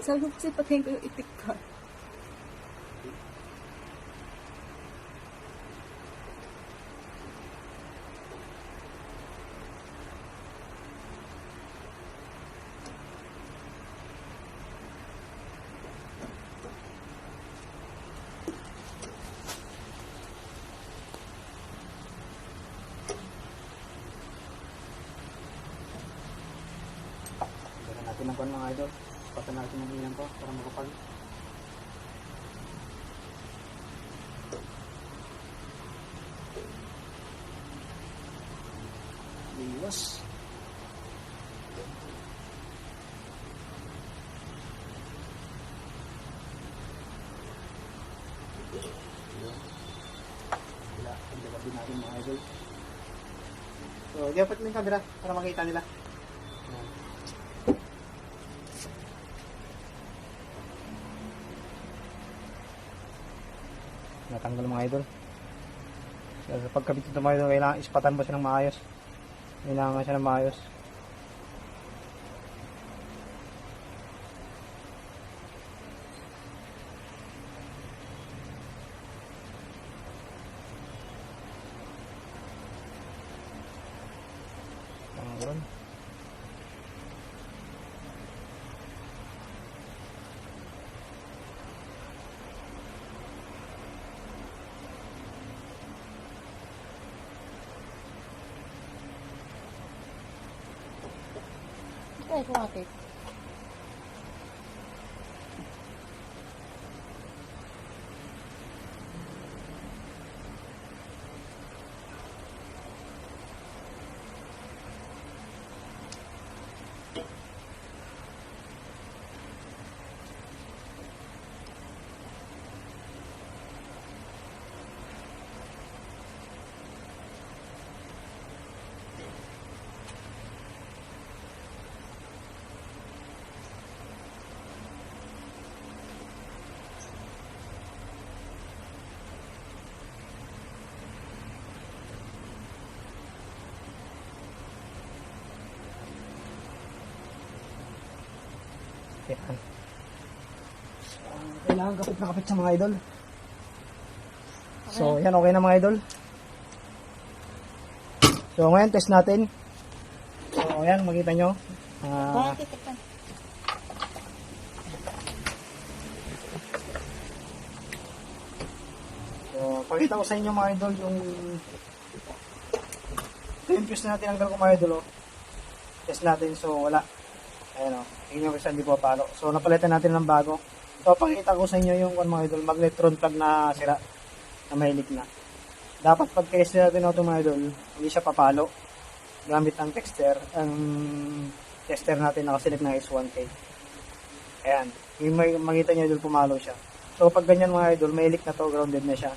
Sabi ko kasi patayin ko yung itik ka. Natin ang mga idol. Patan natin ang ilan ko para makapal. Liwas. Wala, pagdapat din natin mga idol. So, dapat mo yung camera para makita nila. Natanggal mga idol. So, sa pagkabit ito mga idol, kailangan ispatan mo siya ng maayos. Kailangan siya ng maayos. Tanggal. Ay, kumakit. Yan. Kailangan kapit na kapit sa mga idol. So, yan, okay na mga idol. So, ngayon, test natin. So, yan, makita nyo. So, pakita ko sa inyo mga idol yung fuse na natin hanggang mga idol. Oh. Test natin, so wala. Ayan o, tingnan nyo kasi hindi po palo. So, napalitan natin ng bago. So, pakita ko sa inyo yung mga idol, magnetron plug na sira, na mahilig na. Dapat pag-test natin ito mga idol, hindi siya papalo. Gamit ang tester, ang tester natin nakaselect na S1K. Ayan, yung makita nyo idol, pumalo siya. So, pag ganyan mga idol, mahilig na to, grounded na siya.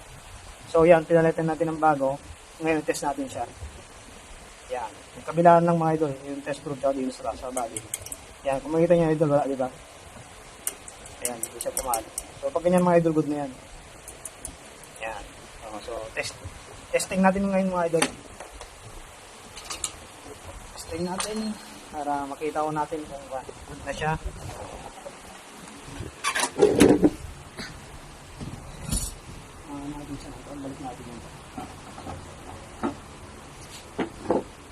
So, yan, pinalitan natin ng bago. Ngayon, test natin siya. Yan, yung kabilaan ng mga idol, yung test proof tsaka dito sa body. Yan, kung makita nyo idol, wala, diba? Ayan, hindi siya pumalo. So, pag ganyan mga idol, good na yan. Yan. So, testing natin ngayon mga idol. Testing natin para makita ko natin kung good na siya. Natin siya. Balik natin yun.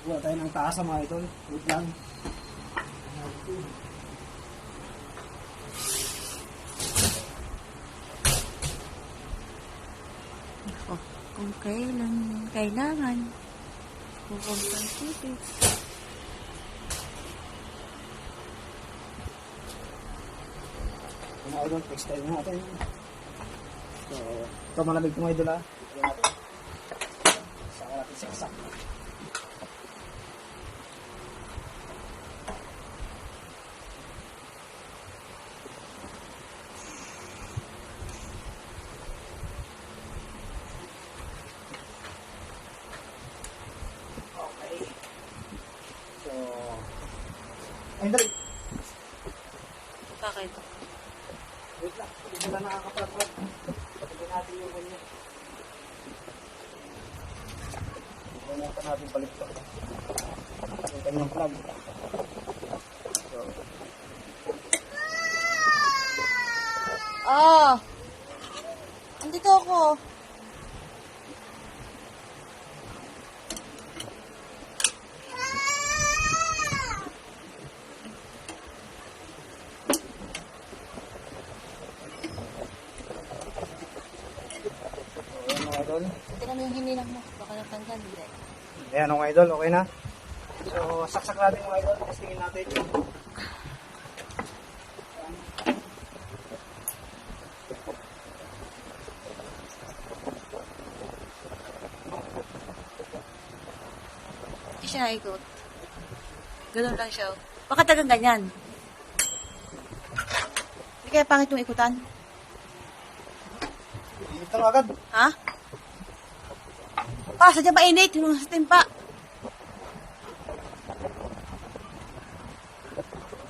Wala tayo ng taas mga idol. Good lang. Kung kailangan, pupuntang tubig. Mga idol, textile natin. So, ito malamig mga idol ha. Saka natin saksak. Ay, dali. Bakit? Wait lang. Hindi na nakakapag-plug. Pagkakin natin yung kanya. Kaya pa natin balik ito. Yung kanyang plug. So. Ah! Andito ako. So, ayan mga idol. Tingnan mo yung hinilang mo. Baka natanggal, hindi. Ayan mga idol, okay na. So, saksak natin mga idol. Testingin natin. Hindi siya naikot. Ganun lang siya. Baka tagang ganyan. Hindi kaya pangit yung ikutan? Ito lang agad. Ha? Pa, sadya mainit. Yung sa timpa.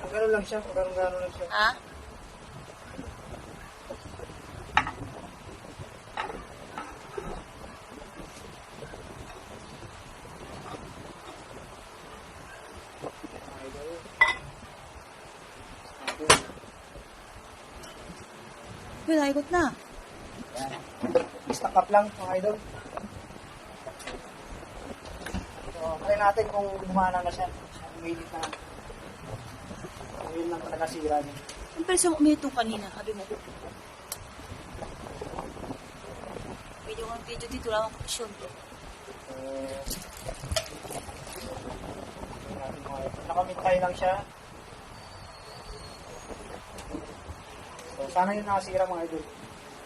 Gano'n lang siya. Gano'n lang siya. Ha? Mga idol. Yun, naikot na. Ayan. Stack up lang mga idol. So, try natin kung gumana na siya. Umilit na. Yun lang talaga sira niya. Siyempre siya umito kanina. Sabi mo. Video kang video dito lang ang kusyon to. So, nakamintay lang siya. So, sana yun nakasira mga idol.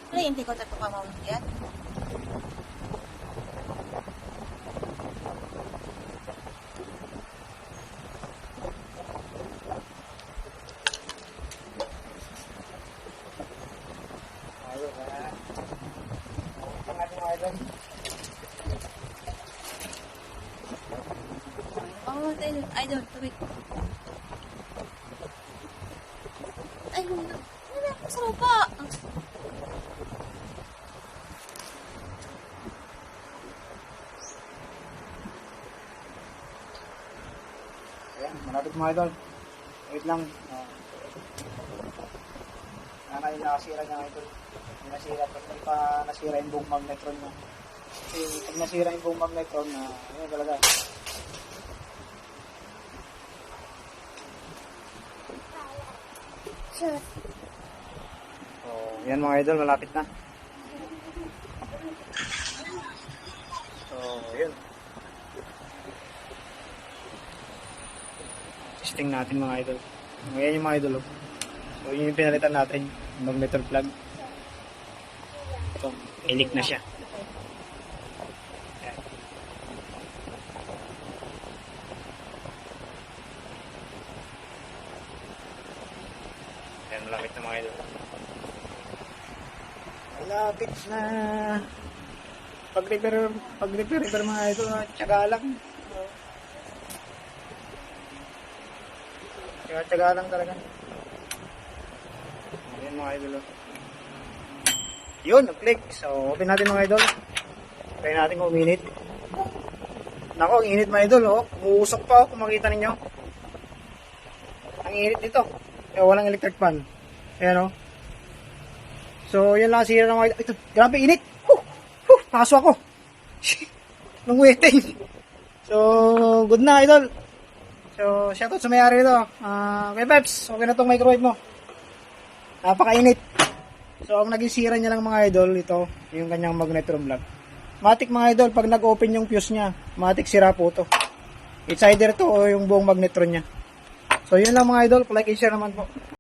Ano yung hindi ko tayo pamamang yan? Ayun, ha. Ito nga mga idol. Oh, idol, tubig. Ay, wala. Wala, sa lupa. Ayan, malapit mga idol. Wait lang. Sana yung nakasira niya idol. Yung nasira, pag hindi pa nasira yung buong magnetron niya. Kasi pag nasira yung buong magnetron na, ayun talaga. Sure. So, yan mga idol, malapit na. So, yun. Testing natin mga idol. Ayan yung mga idol. Oh. So, yun yung pinalitan natin. Yung magnetor plug. So, ilik na siya. Ayan. Ayan, malapit na mga idol. Malapit na. Pag-repair mga idol, tsaga lang. Tsaga lang talaga. Ayan mga idol. Yun, nag-click. So, open natin mga idol. Try natin kung uminit. Nako, ang init mga idol. Oh. Uusok pa kung makita ninyo. Ang init nito. Kaya walang electric fan. Ayan o. So, yan lang sira ng mga idol. Ito, grabe init. Paso ako. Nung waiting. So, good na idol. So, shoutout sa may-ari nito. Kay Peps, okay na tong microwave mo. Napakainit. So, ang naging sira niya lang mga idol, ito, yung kanyang magnetron plug. Matik mga idol, pag nag-open yung fuse niya, matik sira po to. It's either to o yung buong magnetron niya. So, yun lang mga idol. Like and share naman po.